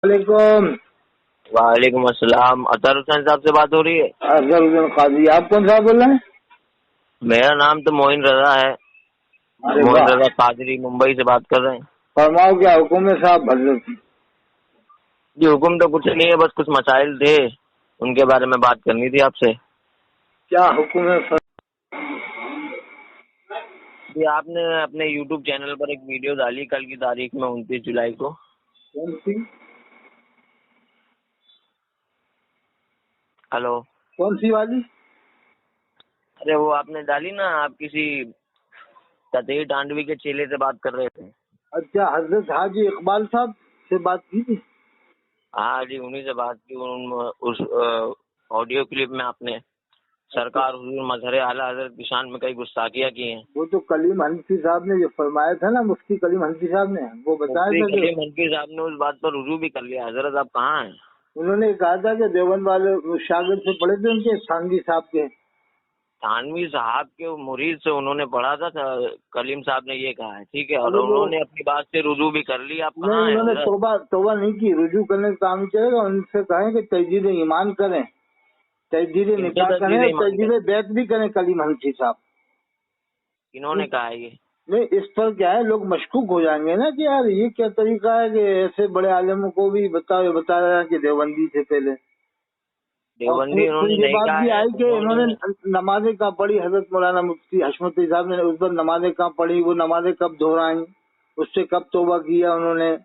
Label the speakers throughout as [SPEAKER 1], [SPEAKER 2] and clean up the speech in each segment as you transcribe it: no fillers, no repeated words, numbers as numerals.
[SPEAKER 1] वालेकुम।
[SPEAKER 2] वालेकुम अस्सलाम। अतहर हुसैन साहब से बात हो रही है?
[SPEAKER 1] अफजल हुसैन काजी। आप कौन साहब बोल रहे हैं?
[SPEAKER 2] मेरा नाम तो मोइन रजा है।
[SPEAKER 1] अरे
[SPEAKER 2] मोइन
[SPEAKER 1] वाह,
[SPEAKER 2] रजा कादरी, मुंबई से बात कर रहे हैं।
[SPEAKER 1] फरमाओ क्या हुक्म है साहब हजरत?
[SPEAKER 2] जी हुक्म तो कुछ नहीं है, बस कुछ मसाइल थे, उनके बारे में बात करनी थी आपसे।
[SPEAKER 1] क्या हुक्म है सर?
[SPEAKER 2] जी आपने अपने YouTube चैनल पर एक वीडियो डाली कल की तारीख में 29 जुलाई को।
[SPEAKER 1] कौन सी?
[SPEAKER 2] हेलो।
[SPEAKER 1] कौन सी वाली?
[SPEAKER 2] अरे वो आपने डाली ना, आप किसी ततेई टांडवी के चेले से बात कर रहे थे।
[SPEAKER 1] अच्छा, हजरत हाजी इकबाल साहब से बात की थी?
[SPEAKER 2] हाँ जी, उन्हीं से बात की। उस ऑडियो क्लिप में आपने सरकार हुजूर मजहर आला हजरत की शान में कई गुस्ताखियां की हैं।
[SPEAKER 1] वो तो कलीम हनफी साहब ने जो फरमाया था ना, मुफ्ती कलीम हनफी साहब ने वो बताया
[SPEAKER 2] मुफ्ती
[SPEAKER 1] था कि
[SPEAKER 2] कलीम हनफी साहब ने उस बात पर रुजू भी कर लिया। हजरत आप कहाँ हैं?
[SPEAKER 1] उन्होंने कहा था कि देवबंद वाले शागिर्द से पढ़े थे उनके थानवी साहब के।
[SPEAKER 2] थानवी साहब के मुरीद से उन्होंने पढ़ा था, कलीम साहब ने ये कहा है, ठीक है, और
[SPEAKER 1] अरे वो
[SPEAKER 2] उन्होंने अपनी बात से रुजू भी कर ली। आप
[SPEAKER 1] नहीं,
[SPEAKER 2] कहाँ हैं
[SPEAKER 1] उन्होंने
[SPEAKER 2] हजरत?
[SPEAKER 1] तौबा नहीं की। रुजू करने का काम चलेगा। उनसे कहें कि तजदीद ईमान करें, तजदीद
[SPEAKER 2] किनसे
[SPEAKER 1] निकाह करें
[SPEAKER 2] तजदीद
[SPEAKER 1] और
[SPEAKER 2] ईमान
[SPEAKER 1] तजदीद
[SPEAKER 2] कर?
[SPEAKER 1] बैत भी करें कलीम हनफी साहब।
[SPEAKER 2] इन्होंने कहा है ये?
[SPEAKER 1] नहीं, इस पर क्या है, लोग मशकूक हो जाएंगे ना कि यार ये क्या तरीका है कि ऐसे बड़े आलिमों को भी बताया कि देवबंदी थे पहले। और
[SPEAKER 2] देवबंदी
[SPEAKER 1] फिर
[SPEAKER 2] इन्होंने
[SPEAKER 1] ये
[SPEAKER 2] नहीं
[SPEAKER 1] बात
[SPEAKER 2] कहा
[SPEAKER 1] भी
[SPEAKER 2] है,
[SPEAKER 1] आई कि इन्होंने
[SPEAKER 2] उन्होंने
[SPEAKER 1] नमाजें कहाँ पढ़ी। हजरत मौलाना मुफ्ती हशमती साहब ने उस पर नमाजें कहाँ पढ़ी, वो नमाजें कब दोहराई, उससे कब तौबा किया उन्होंने,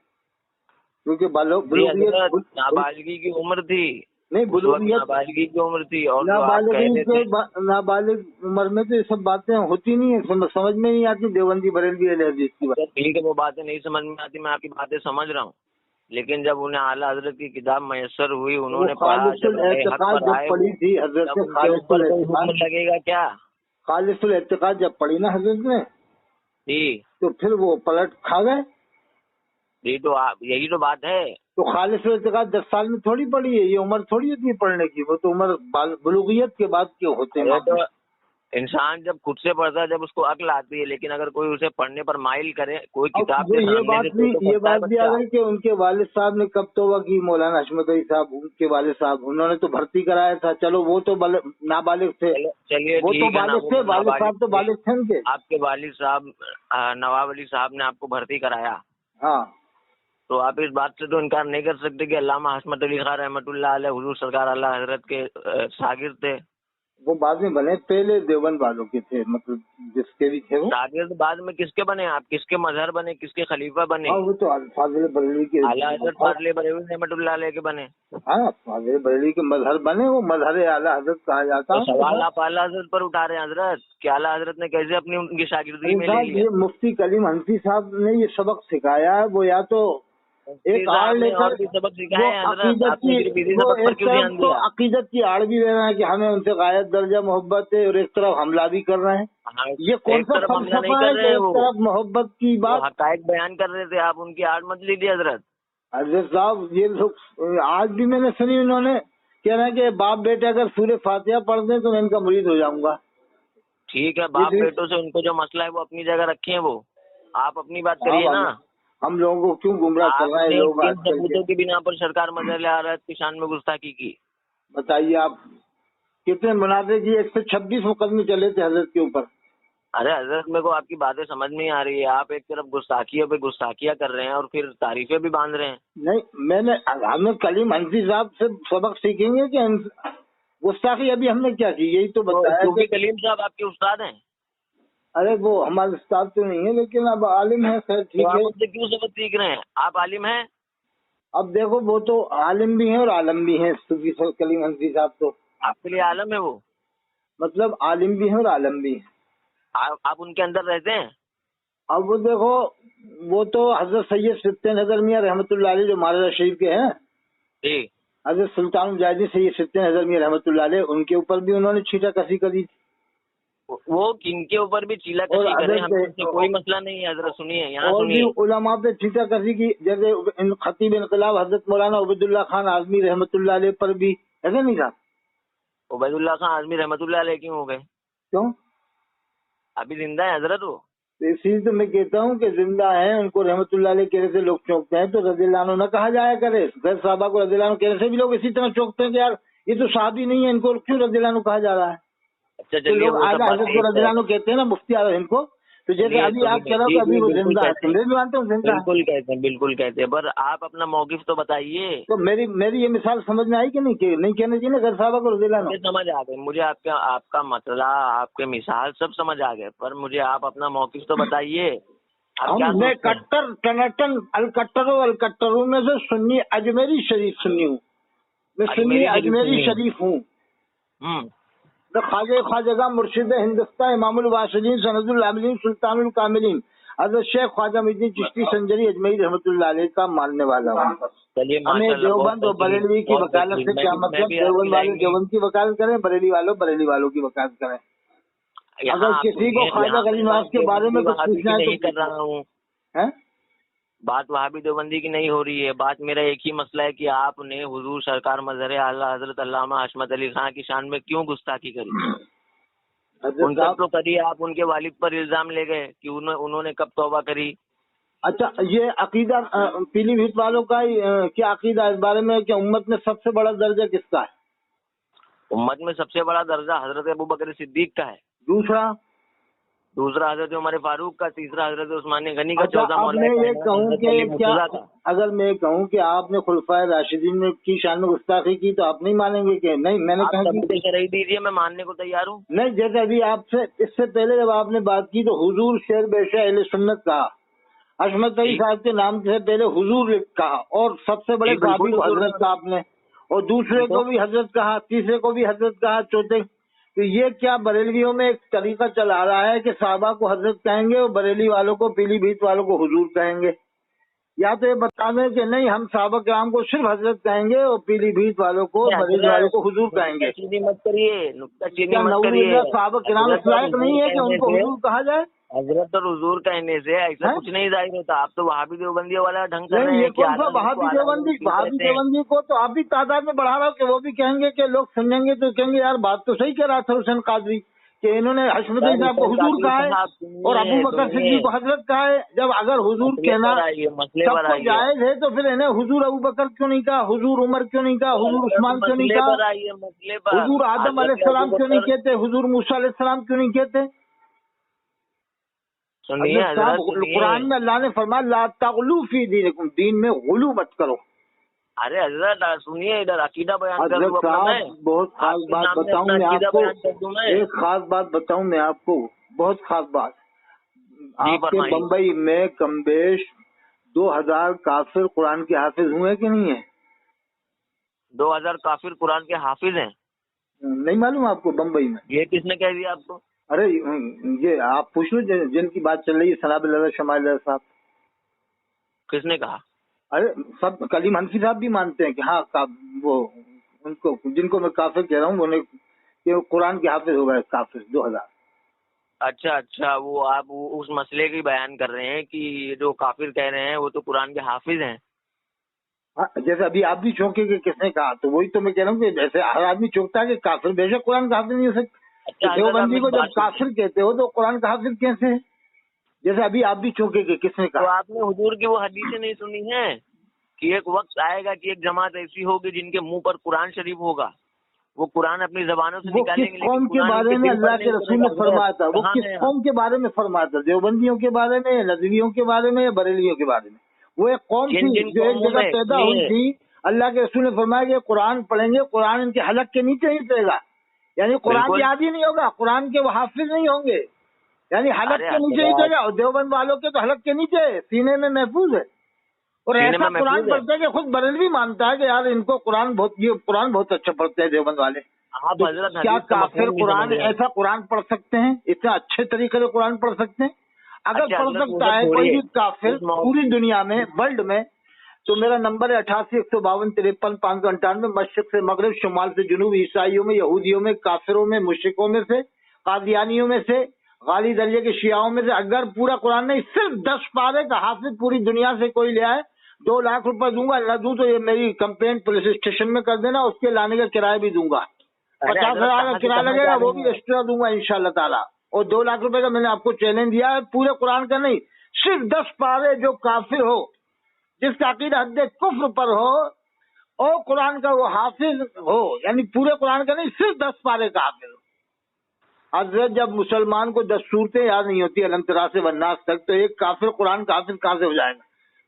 [SPEAKER 1] क्योंकि
[SPEAKER 2] जी हजरत,
[SPEAKER 1] बुलूगियत
[SPEAKER 2] नाबालिगी की उम्र थी,
[SPEAKER 1] नहीं,
[SPEAKER 2] उस वक्त
[SPEAKER 1] बुलूगियत
[SPEAKER 2] नाबालिगी की उम्र थी, और जो आप कह रहे थे
[SPEAKER 1] नाबालिग उम्र में तो ये सब बातें होती नहीं है, समझ में नहीं आती। देवबंदी बरेलवी अहले हदीस की बात।
[SPEAKER 2] अच्छा ठीक है, वो बातें नहीं समझ में आती, मैं आपकी बातें समझ रहा हूँ, लेकिन जब उन्हें आला हजरत की किताब मैसर हुई,
[SPEAKER 1] वो
[SPEAKER 2] उन्होंने पढ़ा, जब
[SPEAKER 1] खालिसुल
[SPEAKER 2] राह हक
[SPEAKER 1] एतकाद
[SPEAKER 2] पर
[SPEAKER 1] जब
[SPEAKER 2] आए
[SPEAKER 1] पढ़ी
[SPEAKER 2] वो,
[SPEAKER 1] थी हजरत
[SPEAKER 2] तब
[SPEAKER 1] ने,
[SPEAKER 2] उनके ऊपर कोई हुक्म लगेगा क्या?
[SPEAKER 1] खालिसुल एतकाद जब पढ़ी ना हजरत ने,
[SPEAKER 2] जी
[SPEAKER 1] तो फिर वो पलट खा गए।
[SPEAKER 2] जी, तो आप यही तो बात है।
[SPEAKER 1] तो खालिसुल एतकाद 10 साल में थोड़ी पढ़ी है, ये उम्र थोड़ी होती है पढ़ने की। वो तो उम्र बुलूगियत के बाद के होते हैं
[SPEAKER 2] अरे
[SPEAKER 1] मामले।
[SPEAKER 2] तो इंसान जब खुद से पढ़ता है, जब उसको अक्ल आती है, लेकिन अगर कोई उसे पढ़ने पर माइल करे, कोई
[SPEAKER 1] अब
[SPEAKER 2] किताब
[SPEAKER 1] ये
[SPEAKER 2] के सामने से, तो
[SPEAKER 1] ये
[SPEAKER 2] फंसता है
[SPEAKER 1] बात भी आ
[SPEAKER 2] बच्चा।
[SPEAKER 1] गई कि उनके वालिद साहब ने कब तौबा की। मौलाना हशमत अली साहब, उनके वालिद साहब, उन्होंने तो भर्ती कराया था। चलो वो तो नाबालिग थे,
[SPEAKER 2] चलिए
[SPEAKER 1] वो तो
[SPEAKER 2] ठीक है ना,
[SPEAKER 1] बालिग
[SPEAKER 2] वो
[SPEAKER 1] थे, वालिद
[SPEAKER 2] नाबालिग
[SPEAKER 1] साहब तो
[SPEAKER 2] थे।
[SPEAKER 1] बालिग थे उनके।
[SPEAKER 2] आपके वालिद साहब नवाब अली साहब ने आपको भर्ती कराया,
[SPEAKER 1] हाँ,
[SPEAKER 2] तो आप इस बात से तो इनकार नहीं कर सकते कि अल्लामा हशमत अली खान रहमतुल्लाह अलैह हुजूर सरकार आला हजरत के शागिर्द थे।
[SPEAKER 1] वो बाद में बने, पहले देवबंद वालों के थे, मतलब जिसके भी थे वो।
[SPEAKER 2] शागिर्द बाद में किसके बने? आप किसके मजहर बने, किसके खलीफा बने?
[SPEAKER 1] हाँ, वो तो फाजिल बरेली के।
[SPEAKER 2] आला हजरत फाजले बरेलवी रहमतुल्लाह अलैह के बने।
[SPEAKER 1] हाँ, फाजिल बरेली के मजहर बने। वो मजहर आला हजरत कहा जाता
[SPEAKER 2] तो
[SPEAKER 1] है उनको।
[SPEAKER 2] सवाल आप आला हजरत पर उठा रहे हैं हजरत, कि आला हजरत ने कैसे अपनी उनकी शागिर्दगी
[SPEAKER 1] अरे
[SPEAKER 2] में ले
[SPEAKER 1] साहब,
[SPEAKER 2] लिया?
[SPEAKER 1] ये मुफ्ती कलीम हनफी साहब ने ये सबक सिखाया है। वो या तो
[SPEAKER 2] मुफ्ती
[SPEAKER 1] एक आड़
[SPEAKER 2] साहब ने
[SPEAKER 1] लेकर,
[SPEAKER 2] और भी सबक
[SPEAKER 1] वो
[SPEAKER 2] सिखाए हैं हजरत,
[SPEAKER 1] अकीदत
[SPEAKER 2] आपने
[SPEAKER 1] की,
[SPEAKER 2] सिर्फ इसी
[SPEAKER 1] वो
[SPEAKER 2] सबक पर
[SPEAKER 1] एक
[SPEAKER 2] क्यों
[SPEAKER 1] तरफ
[SPEAKER 2] ध्यान
[SPEAKER 1] तो
[SPEAKER 2] दिया?
[SPEAKER 1] अकीदत की आड़ भी ले रहे हैं कि हमें उनसे गायत दर्जा मोहब्बत है, और एक तरफ हमला भी कर रहे हैं।
[SPEAKER 2] हाँ,
[SPEAKER 1] ये कौन
[SPEAKER 2] एक
[SPEAKER 1] सा
[SPEAKER 2] तरफ हमला नहीं
[SPEAKER 1] फलसफा
[SPEAKER 2] कर
[SPEAKER 1] है
[SPEAKER 2] रहे
[SPEAKER 1] कि
[SPEAKER 2] हैं,
[SPEAKER 1] एक तरफ मोहब्बत की
[SPEAKER 2] वो
[SPEAKER 1] बात।
[SPEAKER 2] हकायक बयान कर रहे थे, आप उनकी आड़ मत लीजिए हजरत।
[SPEAKER 1] हजरत साहब, ये लोग आज भी मैंने सुनी, उन्होंने कह रहे हैं कि बाप बेटे अगर सूर्य फातिहा पढ़ दें तो मैं इनका मुरीद हो जाऊंगा।
[SPEAKER 2] ठीक है,
[SPEAKER 1] ये
[SPEAKER 2] बाप बेटों से उनको जो मसला है वो अपनी जगह रखे हैं, वो आप अपनी बात करिए ना।
[SPEAKER 1] हम लोगों को क्यों गुमराह कर रहे हैं
[SPEAKER 2] आपने
[SPEAKER 1] लोग
[SPEAKER 2] किन
[SPEAKER 1] आजकल के?
[SPEAKER 2] सबूतों की बिना पर सरकार मजहर आलत की शान में गुस्ताखी की?
[SPEAKER 1] बताइए आप। कितने मुनाजे की 126 मुकदमे चले थे हजरत के ऊपर।
[SPEAKER 2] अरे हजरत, मेरे को आपकी बातें समझ नहीं आ रही है। आप एक तरफ गुस्ताखियों पे गुस्ताखियां कर रहे हैं और फिर तारीफें भी बांध रहे हैं।
[SPEAKER 1] नहीं, हमने कलीम हनफी साहब से सबक सीखेंगे कि गुस्ताखी अभी हमने क्या की, यही तो
[SPEAKER 2] तो
[SPEAKER 1] बताया
[SPEAKER 2] सूफी
[SPEAKER 1] कि
[SPEAKER 2] कलीम साहब आपके उस्ताद हैं,
[SPEAKER 1] अरे वो हमारे उस्ताद तो नहीं है, लेकिन अब आलिम है, खैर
[SPEAKER 2] तो
[SPEAKER 1] ठीक
[SPEAKER 2] आप
[SPEAKER 1] है।
[SPEAKER 2] उनसे क्यों सबक सीख रहे हैं? आप आलिम हैं?
[SPEAKER 1] अब देखो, वो तो आलिम भी है और आलम भी है, सूफी कलीम हनफी साहब तो।
[SPEAKER 2] आपके लिए आलम है वो?
[SPEAKER 1] मतलब आलिम भी है और आलम भी है।
[SPEAKER 2] आप उनके अंदर रहते हैं?
[SPEAKER 1] अब वो देखो, वो तो हजरत सैयद सित्ते नजर मियाँ रहमतुल्लाह अलैह जो महाराजा शरीफ के हैं,
[SPEAKER 2] जी।
[SPEAKER 1] हजरत सुल्तान मुजाहिदीन सैयद सित्ते नजर मियाँ रहमतुल्लाह अलैह, उनके ऊपर भी उन्होंने छीटा कसी करी थी।
[SPEAKER 2] वो किनके ऊपर भी चीला
[SPEAKER 1] और
[SPEAKER 2] कशी करें, हमें
[SPEAKER 1] हजरत
[SPEAKER 2] उनसे कोई मसला नहीं है हजरत। सुनिए, यहाँ
[SPEAKER 1] और भी
[SPEAKER 2] सुनिए।
[SPEAKER 1] उलमा पे छीटा कसी की, जैसे खतीब इनकलाब हजरत मौलाना उबैदुल्लाह खान आजमी रहमतुल्लाह अलैह पर भी ऐसा नहीं था?
[SPEAKER 2] उबैदुल्लाह खान आजमी रहमतुल्लाह अलैह क्यों हो गए?
[SPEAKER 1] क्यों?
[SPEAKER 2] अभी जिंदा है हजरत वो?
[SPEAKER 1] इसी तो मैं कहता हूँ कि जिंदा हैं, उनको रहमतुल्लाह अलैह कहने से लोग चौंकते हैं, तो रज़ियल्लाहु अन्हु न कहा जाया करे। फिर साहबा को रज़ियल्लाहु अन्हु कहने से भी लोग इसी तरह चौंकते हैं कि यार ये तो साहबी नहीं है, इनको क्यों रज़ियल्लाहु अन्हु कहा जा रहा है।
[SPEAKER 2] अच्छा
[SPEAKER 1] तो
[SPEAKER 2] चलिए
[SPEAKER 1] लोग
[SPEAKER 2] वो सब
[SPEAKER 1] आला
[SPEAKER 2] बात
[SPEAKER 1] हज़रत को रज़ियल्लाहु अन्हु कहते हैं ना, मुफ्ती आला इनको, तो जैसे अभी आप कह रहे हो कि अभी वो जिंदा है, तुम भी मानते हो जिंदा है,
[SPEAKER 2] बिल्कुल कहते हैं, पर आप अपना मौकिफ तो बताइए।
[SPEAKER 1] तो मेरी ये मिसाल समझ में आई कि नहीं, कि नहीं कहना चाहिए ना घर साहबा को रज़ियल्लाहु अन्हु।
[SPEAKER 2] मुझे समझ आ गए, मुझे आपका मतला, आपके मिसाल सब समझ आ गए, पर मुझे आप अपना मौकिफ तो बताइए। आप क्या
[SPEAKER 1] मैं
[SPEAKER 2] सोचते हैं?
[SPEAKER 1] कट्टर टनाटन अलकट्टरों में से सुन्नी अजमेरी शरीफ सुन्नी हूँ, मैं सुन्नी अजमेरी शरीफ हूँ। मैं ख्वाजा मुर्शिद हिंदुस्तान इमामुल वासिलीन सनदुल आमिलीन सुल्तानुल कामिलीन हज़रत शेख ख्वाजा मुइनुद्दीन चिश्ती संजरी अजमेरी रहमतुल्लाह अलैह का मानने वाला हूँ। हमें देवबंद और बरेलवी की वकालत से क्या मतलब, देवबंद वाले देवबंद की वकालत करें, बरेली वालों की वकालत करें। अगर किसी को ख्वाजा गरीब नवाज के बारे में कुछ पूछना है तो
[SPEAKER 2] कर रहा हूँ, बात वहाबी देवबंदी की नहीं हो रही है। बात मेरा एक ही मसला है कि आपने हुजूर सरकार मजहर आला हजरत अल्लामा हशमत अली खां की शान में क्यों गुस्ताखी करी? उनका तो करी, आप उनके वालिद पर इल्जाम ले गए कि उन्होंने कब तौबा करी।
[SPEAKER 1] अच्छा, ये अकीदा पीलीभीत वालों का क्या अकीदा इस बारे में कि उम्मत में सबसे बड़ा दर्जा किसका है?
[SPEAKER 2] उम्मत में सबसे बड़ा दर्जा हजरत अबू बकर सिद्दीक का है, दूसरा हजरत उमर फारूक का, तीसरा हजरत उस्मान गनी का, चौथा
[SPEAKER 1] मैं ये कहूँ कि क्या अगर मैं कहूँ कि आपने खुलफाए राशिदीन की शान में गुस्ताखी की तो आप नहीं मानेंगे? कि नहीं, मैंने कहा कि
[SPEAKER 2] शरई दीजिए, मैं मानने को तैयार हूँ।
[SPEAKER 1] नहीं, जैसे अभी आपसे इससे पहले जब आपने बात की तो हुजूर शेर बेशा अहले सुन्नत कहा, हशमत अली साहब के नाम से पहले हुजूर कहा, और सबसे बड़े साहबी को हजरत कहा आपने, और दूसरे को भी हजरत कहा, तीसरे को भी हजरत कहा, चौथे। तो ये क्या बरेलवियों में एक तरीका चल आ रहा है कि साहबा को हजरत कहेंगे और बरेली वालों को, पीलीभीत वालों को हुजूर कहेंगे? या तो ये बता दें कि नहीं, हम साहबा कराम को सिर्फ हजरत कहेंगे और पीलीभीत वालों को, बरेली वालों को हुजूर कहेंगे।
[SPEAKER 2] मत करिए,
[SPEAKER 1] साहबा कराम इस लायक नहीं है कि उनको हुजूर कहा जाए?
[SPEAKER 2] हजरत और हुजूर कहने से ऐसा कुछ नहीं जाहिर होता। आप तो वहाबी देवबंदियों वाला ढंग कर रहे हैं।
[SPEAKER 1] ये कौन सा वहाबी देवबंदी को तो आप भी तादाद में बढ़ा रहा हो कि वो भी कहेंगे कि लोग सुनेंगे तो कहेंगे यार बात तो सही कह रहा था हुसैन कादरी कि इन्होंने हशमत अली साहब को हुजूर कहा है और अबू बकर सिद्दीक को हजरत कहा है। जब अगर हुजूर कहना सबको जायज है तो फिर इन्हें हुजूर अबू बकर क्यों नहीं कहा, हुजूर उमर क्यों नहीं कहा, हुजूर उस्मान क्यों नहीं कहा, हुजूर आदम अलैहिस्सलाम क्यों नहीं कहते, हुजूर मूसा अलैहिस्सलाम क्यों नहीं कहते? कुरान में अल्लाह ने फरमाया ला तगलू फी दीनिकुम, दीन में गुलू मत करो।
[SPEAKER 2] अरे हजरत सुनिए, इधर अकीदा बयान कर दूं
[SPEAKER 1] बहुत खास बात बताऊं मैं आपको, एक खास बात बताऊं मैं आपको, बहुत खास बात। आपके बम्बई में कमबेश 2000 काफिर कुरान के हाफिज हुए कि नहीं है?
[SPEAKER 2] 2000 काफिर कुरान के हाफिज हैं?
[SPEAKER 1] नहीं मालूम आपको बम्बई में?
[SPEAKER 2] ये किसने कह दिया आपको?
[SPEAKER 1] अरे ये आप पूछ लो जिनकी बात चल रही है, सनाब शमाइल साहब।
[SPEAKER 2] किसने कहा?
[SPEAKER 1] अरे सब, कलीम हनफी साहब भी मानते हैं कि हाँ वो उनको, जिनको मैं काफिर कह रहा हूँ, उन्हें कुरान के हाफिज हो गए काफिर 2000।
[SPEAKER 2] अच्छा, वो आप उस मसले की बयान कर रहे हैं कि जो काफिर कह रहे हैं वो तो कुरान के हाफिज हैं।
[SPEAKER 1] जैसे अभी आप भी चौंके कि किसने कहा, तो वही तो मैं कह रहा हूँ कि जैसे हर आदमी चौंकता है कि काफिर बेशक कुरान का हाफिज नहीं हो सकता। देवबंदी को जब काफिर कहते हो तो कुरान का हाफिज कैसे है? जैसे अभी आप भी चौंके कि किसने कहा।
[SPEAKER 2] तो आपने हुजूर की वो हदीसें नहीं सुनी है कि एक वक्त आएगा कि एक जमात ऐसी होगी जिनके मुंह पर कुरान शरीफ होगा, वो कुरान अपनी जबानों से निकालेंगे।
[SPEAKER 1] किस कौम के बारे में अल्लाह के रसूल ने फरमाया था? वो किस कौम के बारे में फरमाया था? देवबंदियों के बारे में, नजवियों के बारे में, या बरेलियों के बारे में? वो एक कौम थी जो एक जगह पैदा हुई थी। अल्लाह के रसूल ने फरमाया कि कुरान पढ़ेंगे, कुरान इनके हलक के नीचे ही रहेगा, यानी कुरान याद ही नहीं होगा, कुरान के वो हाफिज नहीं होंगे, यानी हलक के नीचे ही रहेगा। और देवबंद वालों के तो हलक के नीचे सीने में महफूज है। और ऐसा कुरान पढ़ते हैं कि खुद बरेलवी मानता है कि यार इनको कुरान बहुत अच्छा पढ़ते हैं देवबंद वाले। तो क्या काफिर कुरान ऐसा कुरान पढ़ सकते हैं? इतना अच्छे तरीके से कुरान पढ़ सकते हैं? अगर पढ़ सकता है कोई भी काफिर पूरी दुनिया में, वर्ल्ड में, तो मेरा नंबर है 88-152-53-598। मशरिक से मगरिब, शुमाल से जुनूब, ईसाइयों में, यहूदियों में, काफिरों में, मुशरिकों में से, कादियानियों में से, गाली दर्जे के शियाओं में से अगर पूरा कुरान नहीं सिर्फ 10 पारे का हाफिज पूरी दुनिया से कोई ले आए, 2 लाख रुपए दूंगा। अल्लाह दूं तो ये मेरी कंप्लेंट पुलिस स्टेशन में कर देना, उसके लाने का किराया भी दूंगा। 50,000 का किराया लगेगा, वो भी एक्स्ट्रा दूंगा इंशाल्लाह ताला। और 2 लाख रुपए का मैंने आपको चैलेंज दिया है, पूरे कुरान का नहीं, सिर्फ 10 पारे जो काफिर हो, जिसका अकीदा हद कुफ्र पर हो और कुरान का वो हाफिज हो, यानी पूरे कुरान का नहीं, सिर्फ 10 पारे का हाफिज हो। हजरत जब मुसलमान को 10 सूरतें याद नहीं होती अलमतरा से वन्नास तक, तो एक काफिर कुरान का हाफिज कहाँ से हो जाएगा?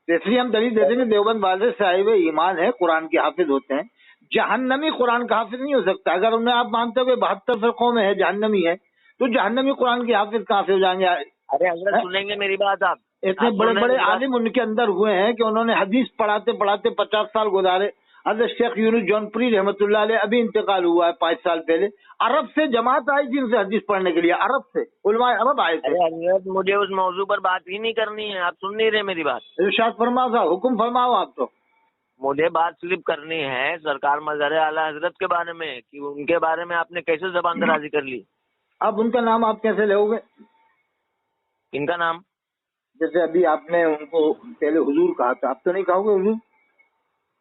[SPEAKER 1] तो इसलिए हम दलील देते हैं कि देवबंद वाले साहिब ईमान है, कुरान के हाफिज होते हैं। जहन्नमी कुरान का हाफिज नहीं हो सकता। अगर उन्हें आप मानते हो कि 72 फिरकों में है जहन्नमी है, तो जहन्नमी कुरान के हाफिज कहाँ से हो जाएंगे?
[SPEAKER 2] अरे हजरत सुनेंगे मेरी बात आप?
[SPEAKER 1] इतने बड़े बड़े आलिम उनके अंदर हुए हैं कि उन्होंने हदीस पढ़ाते पढ़ाते 50 साल गुजारे। हजरत शेख यूनुस जौनपुरी रहमतुल्लाह अलैह अभी इंतकाल हुआ है 5 साल पहले। अरब से जमात आई थी उनसे हदीस पढ़ने के लिए, अरब से उलमाए अरब आए थे।
[SPEAKER 2] अरे मुझे उस मौजू पर बात ही नहीं करनी है, आप सुन नहीं रहे मेरी बात।
[SPEAKER 1] इरशाद फरमाओ साहब, हुक्म फरमाओ आप। तो
[SPEAKER 2] मुझे बात सिर्फ करनी है सरकार मजहर आला हजरत के बारे में, कि उनके बारे में आपने कैसे जबान दराजी कर ली।
[SPEAKER 1] अब उनका नाम आप कैसे लोगे?
[SPEAKER 2] इनका नाम
[SPEAKER 1] जैसे अभी आपने उनको पहले हुजूर कहा था, आप तो नहीं कहोगे हुजूर?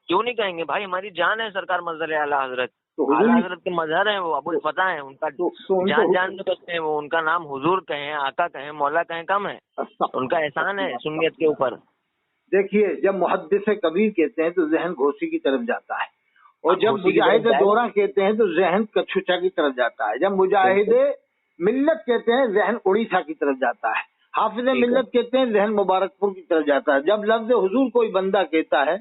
[SPEAKER 2] क्यों नहीं कहेंगे भाई, हमारी जान है सरकार मजहर आला हजरत।
[SPEAKER 1] तो
[SPEAKER 2] आला हजरत के मजहर है वो, अबुल फता है उनका, जान जान में बसते हैं वो। उनका नाम हुजूर कहें, आका कहें, मौला कहें कम है, उनका एहसान है सुन्नियत के ऊपर।
[SPEAKER 1] देखिए, जब मुहद्दिस कबीर कहते हैं तो जहन घोसी की तरफ जाता है, और जब मुजाहिद दोहरा कहते हैं तो जहन कछुचा की तरफ जाता है। जब मुजाहिद मिल्लत कहते हैं जहन उड़ीसा की तरफ जाता है। हाफिज मिल्लत कहते हैं जहन मुबारकपुर की तरफ जाता है। जब लफ्ज हुजूर कोई बंदा कहता है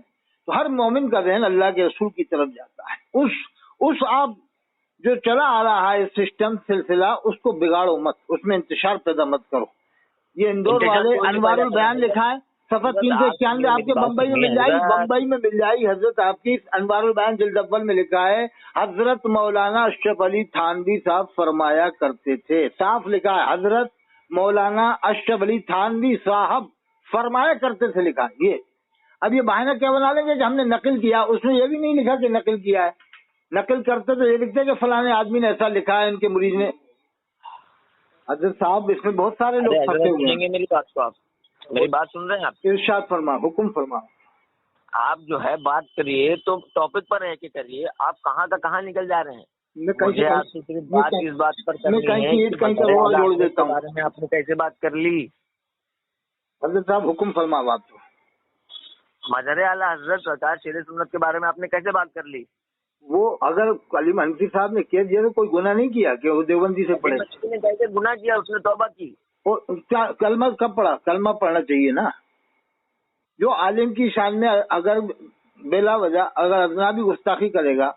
[SPEAKER 1] तो हर मोमिन का जहन अल्लाह के रसूल की तरफ जाता है। उस आप जो चला आ रहा है सिस्टम सिलसिला, उसको बिगाड़ो मत, उसमें इंतशार पैदा मत करो। ये इंदौर वाले अनवारुल बयान लिखा है, सफा 391 आपके बम्बई में मिल जाएगी, बम्बई में मिल जाएगी। हजरत आपकी अनवारुल बयान जिल्द अव्वल में लिखा है, हजरत मौलाना अशरफ अली थानवी साहब फरमाया करते थे। साफ लिखा है, हजरत मौलाना अशरफ अली थानवी साहब फरमाया करते थे, लिखा है ये। अब ये बहाना क्या बना लेंगे कि हमने नकल किया, उसमें ये भी नहीं लिखा कि नकल किया है। नकल करते तो ये लिखते कि फलाने आदमी ने ऐसा लिखा है, इनके मुरीद ने। हजरत साहब, इसमें बहुत सारे लोग फंसे हुए हैं।
[SPEAKER 2] मेरी बात को आप, मेरी बात सुन रहे हैं आप?
[SPEAKER 1] इरशाद फरमा, हुक्म फरमा।
[SPEAKER 2] आप जो है बात करिए तो टॉपिक पर रह के करिए। आप कहाँ का कहाँ निकल जा रहे हैं? मुझे आपसे सिर्फ बात इस बात पर करनी है कि बारे में आपने कैसे बात कर ली।
[SPEAKER 1] हजरत साहब हुक्म फरमा। बात तो
[SPEAKER 2] मजहर आला हजरत सरकार शेर सुन्नत के बारे में आपने कैसे बात कर ली?
[SPEAKER 1] वो अगर कलीम हनफी साहब ने कह दिया तो कोई गुनाह नहीं किया कि वो देवबंदी से पढ़े।
[SPEAKER 2] कैसे गुनाह किया? उसने तौबा की।
[SPEAKER 1] क्या कलमा कब पढ़ा? कलमा पढ़ना चाहिए ना। जो आलिम की शान में अगर बेला वजह अगर अजनबी गुस्ताखी करेगा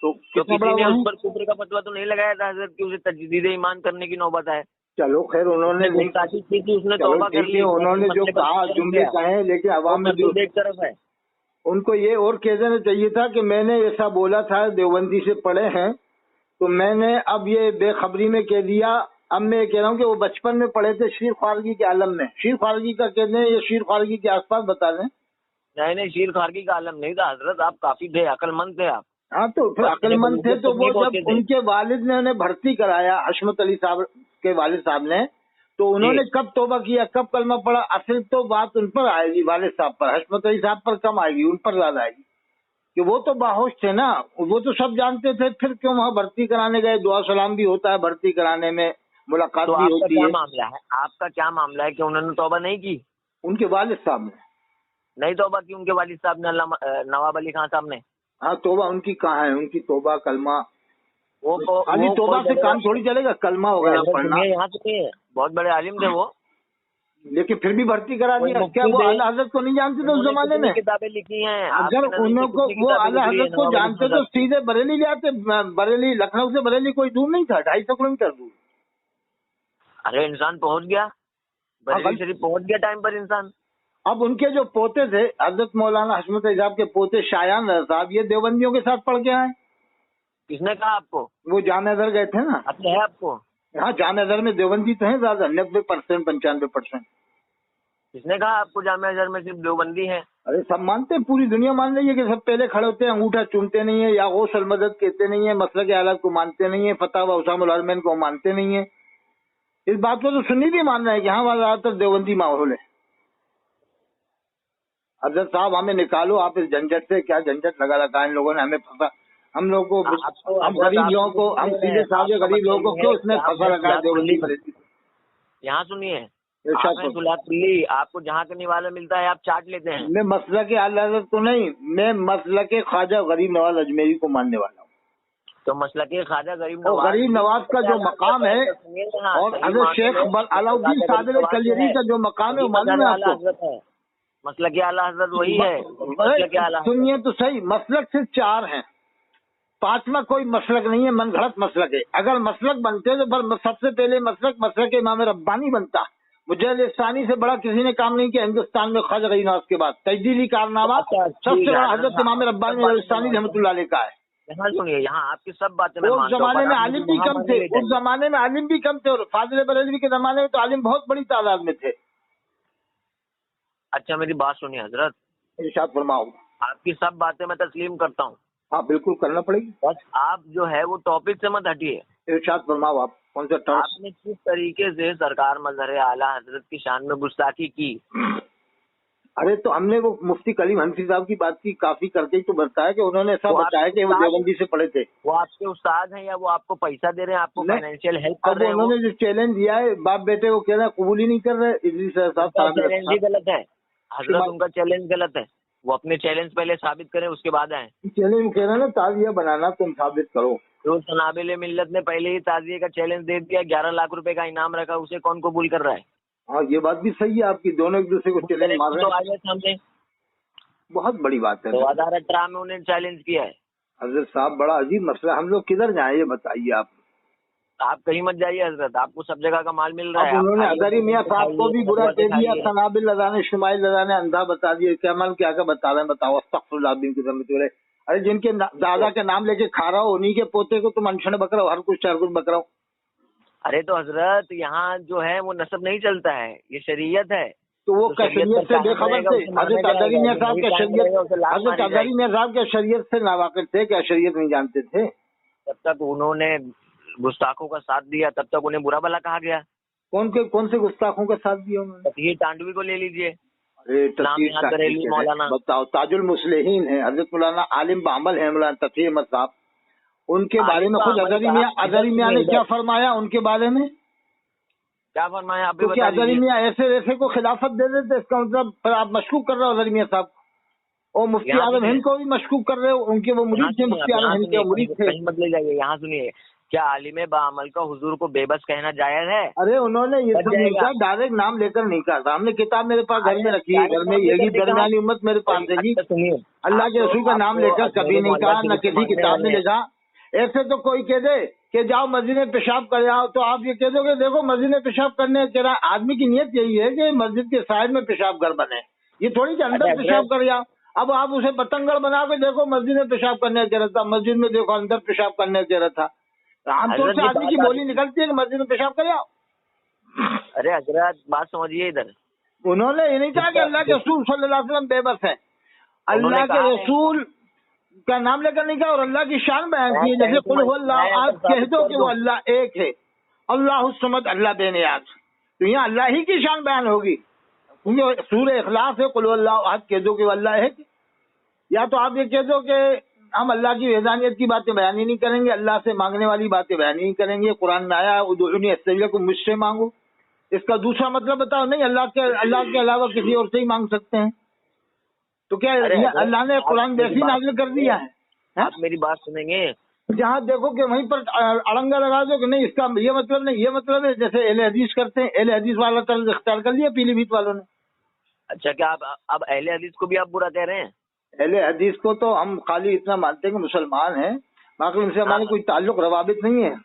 [SPEAKER 1] तो
[SPEAKER 2] किसी ने उस पर कुफ्र का फतवा तो नहीं लगाया था हजरत कि उसे तजदीद ईमान करने की नौबत है? चलो खैर, उन्होंने गुस्ताखी की थी, उसने तौबा कर ली। उन्होंने जो कहा जुमले कहे, लेकिन अवाम में जो एक तरफ है, उनको ये और कह देना चाहिए था कि मैंने ऐसा बोला था, देवबंदी से पढ़े हैं, तो मैंने अब ये बेखबरी में कह दिया। अब मैं कह रहा हूँ कि वो बचपन में पढ़े थे शीर खारगी के आलम में। शीर खारगी का कहते हैं, ये शीर खारगी के आसपास बता दें। नहीं, शीर खारगी का आलम नहीं था हजरत, आप काफी थे, अक्लमंद थे आप। हाँ, तो फिर अक्लमंद थे तो वो जब उनके वालिद ने उन्हें भर्ती कराया, हशमत अली साहब के वालिद साहब ने, तो उन्होंने कब तौबा किया, कब कलमा पढ़ा? असल तो बात उन पर आएगी, वालिद साहब पर। हशमत अली साहब पर कम आएगी, उन पर ज्यादा आएगी कि वो तो बाहोश थे ना, वो तो सब जानते थे। फिर क्यों वहाँ भर्ती कराने गए? दुआ सलाम भी होता है भर्ती कराने में, मुलाकात भी होती है। मामला है आपका, क्या मामला है कि उन्होंने तौबा नहीं की? उनके वालिद साहब ने नहीं तौबा की, उनके वालिद साहब ने, नवाब अली खान साहब ने। हाँ, तौबा उनकी कहाँ है? उनकी तौबा कलमा, वो तौबा से काम थोड़ी चलेगा, कलमा वगैरह पढ़ना। यहाँ से बहुत बड़े आलिम थे वो, लेकिन फिर भी भर्ती करा दिया। क्या वो आला हजरत को नहीं जानते थे उस जमाने में? किताबें लिखी हैं। अगर उनको वो आला हजरत को जानते तो सीधे बरेली ले आते। बरेली, लखनऊ से बरेली कोई दूर नहीं था, 250 किलोमीटर दूर। अरे इंसान पहुंच गया, बरेली शरीफ पहुंच गया टाइम पर इंसान। अब उनके जो पोते थे, हजरत मौलाना हशमत अली साहब के पोते शायान साहब, ये देवबंदियों के साथ पढ़ के आए। किसने कहा आपको? वो जामे अजहर गए थे ना। अपने है आपको? हाँ, जामे अजहर में देवबंदी तो है ज्यादा, 90% 95%। किसने कहा आपको जामे अजहर में सिर्फ देवबंदी है? अरे सब मानते हैं, पूरी दुनिया मान रही है कि सब पहले खड़े होते हैं, अंगूठा चूमते नहीं है, या गौसल मदद कहते नहीं है, मसलक हालत को मानते नहीं है, फतवा उसामुल हरमैन को मानते नहीं है। इस बात को तो सुन्नी भी मान रहे हैं कि हाँ, वहाँ ज्यादातर देवबंदी माहौल है। हजरत साहब हमें निकालो आप इस झंझट से। क्या झंझट लगा रखा है इन लोगों ने, हमें फंसा,
[SPEAKER 1] हम लोग को, हम गरीब लोगों को, हम सीधे साधे गरीब लोगों को क्यों इसने फंसा रखा है देवबंदी बरेलवी?
[SPEAKER 2] यहाँ सुनिए, आपने आपको जहाँ के निवाला मिलता है आप चाट लेते हैं।
[SPEAKER 1] मैं मसलक आला हज़रत तो नहीं, मैं मसलक ख्वाजा गरीब नवाज अजमेरी को मानने वाला हूँ।
[SPEAKER 2] तो मसलक ख्वाजा गरीब
[SPEAKER 1] नवाज का जो मकाम है और हज़रत शेख अलाउद्दीन सादिर कलियरी का जो मकाम है वो मालूम है आपको?
[SPEAKER 2] मसलक आला हज़रत वही है।
[SPEAKER 1] सुनिए तो सही, मसलक सिर्फ 4 हैं, 5वां कोई मसलक नहीं है, मनगढ़ंत मसलक है। अगर मसलक बनते तो फिर सबसे पहले मसलक इमाम रब्बानी बनता। मुजद्दिद से बड़ा किसी ने काम नहीं किया हिंदुस्तान में ख्वाजा गरीब नवाज के बाद। तजदीदी कारनामा सबसे बड़ा हजरत इमाम रब्बानी रहमतुल्लाह अलैह का है।
[SPEAKER 2] यहाँ सुनिए, यहाँ आपकी सब बातें
[SPEAKER 1] उस जमाने में आलिम भी कम थे, उस जमाने में आलिम भी कम थे, और फाजिल बरेलवी के जमाने में तो आलिम बहुत बड़ी तादाद में थे।
[SPEAKER 2] अच्छा मेरी बात सुनिए हजरत,
[SPEAKER 1] इरशाद फरमाओ।
[SPEAKER 2] आपकी सब बातें मैं तस्लीम करता हूँ।
[SPEAKER 1] हाँ बिल्कुल करना पड़ेगी,
[SPEAKER 2] बस आप जो है वो टॉपिक से मत हटिए।
[SPEAKER 1] इरशाद फरमाओ, आप कौन सा टॉपिक?
[SPEAKER 2] आपने किस तरीके से सरकार मजहर आला हजरत की शान में गुस्ताखी की?
[SPEAKER 1] अरे तो हमने वो मुफ्ती कलीम हनफी साहब की बात की, काफी करके ही तो बताया कि उन्होंने ऐसा बताया कि वो देवबंदी से पढ़े थे।
[SPEAKER 2] वो आपके उस्ताद हैं या वो आपको पैसा दे रहे हैं, आपको फाइनेंशियल हेल्प कर रहे हैं?
[SPEAKER 1] उन्होंने जो चैलेंज दिया है बाप बेटे को, कह रहे हैं कबूल ही नहीं कर रहे। इदरीस साहब
[SPEAKER 2] चैलेंज ही गलत है हजरत, उनका चैलेंज गलत है। वो अपने चैलेंज पहले साबित करें उसके बाद आए।
[SPEAKER 1] चैलेंज कह रहे हैं ना, ताजिया बनाना तुम साबित करो।
[SPEAKER 2] तो सनाबिल मिल्लत ने पहले ही ताजिए का चैलेंज दे दिया, 11 लाख रुपए का इनाम रखा, उसे कौन कबूल कर रहा है?
[SPEAKER 1] हाँ ये बात भी सही है आपकी, दोनों एक दूसरे को चैलेंज मार रहे हैं।
[SPEAKER 2] सामने
[SPEAKER 1] बहुत बड़ी बात है।
[SPEAKER 2] 2018 में उन्हें चैलेंज किया है।
[SPEAKER 1] हजरत साहब बड़ा अजीब मसला, हम लोग किधर जाएं ये बताइए आप
[SPEAKER 2] कहीं मत जाइए हजरत, आपको सब जगह का माल मिल रहा है।
[SPEAKER 1] उन्होंने अदरी मियाँ साहब को भी बुरा कह दिया, सनाबिल लदा ने, शुमाइल लदा ने अंधा बता दिया। क्या मन क्या बता रहे हैं बताओ? अस्तगफिरुल्लाह की ज़म्मत। अरे जिनके दादा के नाम लेके खा रहा हो उन्हीं के पोते को तुम अनशन बक रहे हो, हर कुछ बक रहा हो।
[SPEAKER 2] अरे तो हजरत यहाँ जो है वो नसब नहीं चलता है, ये शरीयत है।
[SPEAKER 1] तो वो शरीयत से बेखबर थे? हजरत अदरी मियाँ साहब के शरीयत, हजरत अदरी मियाँ साहब के शरीयत से नावाकिफ थे क्या? शरीयत नहीं जानते थे?
[SPEAKER 2] जब तक उन्होंने गुस्ताखों का साथ दिया तब तक उन्हें बुरा भला कहा गया।
[SPEAKER 1] कौन से गुस्ताखों का साथ दिया उन्होंने?
[SPEAKER 2] तकीय टांडवी को ले लीजिए,
[SPEAKER 1] अरे मौलाना बताओ, ताजुल मुस्लिहीन है, हजरत मौलाना आलिम बामल है, मौलाना तकीय अहमद साहब, उनके बारे में खुद अदरी मियाँ ने क्या फरमाया? उनके बारे में
[SPEAKER 2] क्या फरमाया?
[SPEAKER 1] क्योंकि अदरी मियाँ ऐसे को खिलाफत दे देते, इसका मतलब फिर आप मशकूक कर रहे हो अदरी मियाँ साहब और मुफ्ती आजम हिंद को भी मशकूक कर रहे हो। उनके वो मुरीद थे, मुफ्ती आजम हिंद के मुरीद थे।
[SPEAKER 2] मत ले जाइए, यहाँ सुनिए, क्या आलिम बाअमल का हुजूर को बेबस कहना जायज है?
[SPEAKER 1] अरे उन्होंने ये सब नहीं कहा, डायरेक्ट नाम लेकर नहीं कहा। हमने किताब मेरे पास घर में रखी है, घर में यही दरमियानी उम्मत मेरे पास रहेगी। अल्लाह के रसूल का नाम लेकर कभी नहीं कहा, न किसी किताब में लिखा। ऐसे तो कोई कह दे कि जाओ मस्जिद में पेशाब कर आओ, तो आप ये कह दोगे देखो मस्जिद में पेशाब करने कह रहा, आदमी की नीयत यही है कि मस्जिद के साइड में पेशाब घर बने, ये थोड़ी कि अंदर पेशाब कर जाओ। अब आप उसे पतंगड़ बना के देखो मस्जिद में पेशाब करने कह रहा था, मस्जिद में देखो अंदर पेशाब करने कह रहा था। आमतौर से आदमी की बोली निकलती है कि मस्जिद में पेशाब कर आओ।
[SPEAKER 2] अरे हजरत बात समझिए, इधर
[SPEAKER 1] उन्होंने ये नहीं कहा कि अल्लाह के रसूल सल्लल्लाहु अलैहि वसल्लम बेबस है, अल्लाह के रसूल का नाम लेकर नहीं कहा, और अल्लाह की शान बयान की है। जैसे कुल हुवल्लाहु अहद कह दो कि वो अल्लाह एक है, अल्लाहुस समद, अल्लाह बेनियाज, तो यहाँ अल्लाह ही की शान बयान होगी क्योंकि सूरह इखलास है। कुल हुवल्लाहु अहद कह दो कि वो अल्लाह है, या तो आप ये कह दो कि हम अल्लाह की वहदानियत की बातें बयान ही नहीं करेंगे, अल्लाह से मांगने वाली बातें बयान ही नहीं करेंगे। कुरान में आया उदउनी अस्तजीब को, मुझसे मांगो। इसका दूसरा मतलब बताओ, नहीं अल्लाह के अलावा किसी और से ही मांग सकते हैं। तो क्या अल्लाह ने कुरान वैसी नाज़िल कर दिया है?
[SPEAKER 2] आप मेरी बात सुनेंगे,
[SPEAKER 1] जहाँ देखो कि वहीं पर अड़ंगा लगा दो कि नहीं इसका ये मतलब नहीं, ये मतलब है। जैसे अहले हदीस करते हैं, अहले हदीस वाला तर्ज इख्तियार कर लिया पीलीभीत वालों ने।
[SPEAKER 2] अच्छा, क्या आप अब अहले हदीस को भी आप बुरा कह रहे हैं?
[SPEAKER 1] अहले हदीस को तो हम खाली इतना मानते हैं कि मुसलमान हैं, बाकी उनसे हमारे कोई ताल्लुक रवाबित नहीं है।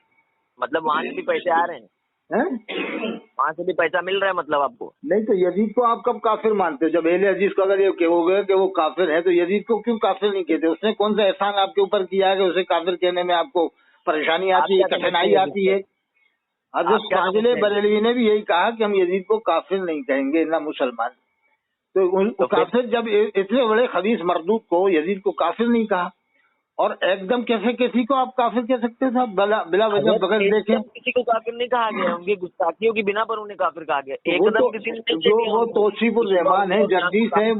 [SPEAKER 2] मतलब वहाँ से भी पैसे आ रहे हैं? वहाँ से भी पैसा मिल रहा है मतलब आपको? नहीं
[SPEAKER 1] तो यजीद को आप कब काफिर मानते हो? जब अहले हदीस को अगर ये कहोगे कि वो काफिर है तो यजीद को क्यों काफिर नहीं कहते? उसने कौन सा एहसान आपके ऊपर किया है कि उसे काफिर कहने में आपको परेशानी आती है, कठिनाई आती है? हज़रत फाजिल बरेलवी ने भी यही कहा कि हम यजीद को काफिर नहीं कहेंगे ना मुसलमान। तो काफिर जब इतने बड़े खबीस मरदूद को यजीद को काफिर नहीं कहा, और एकदम कैसे किसी को आप काफिर कह सकते थे? बिला वजह बगैर देखे
[SPEAKER 2] किसी को काफिर नहीं कहा गया, उनकी गुस्ताखियों की बिना पर उन्हें काफिर कहा गया। एकदम किसी ने
[SPEAKER 1] जो वो तौसीफुर रहमान है, जर्दीस है,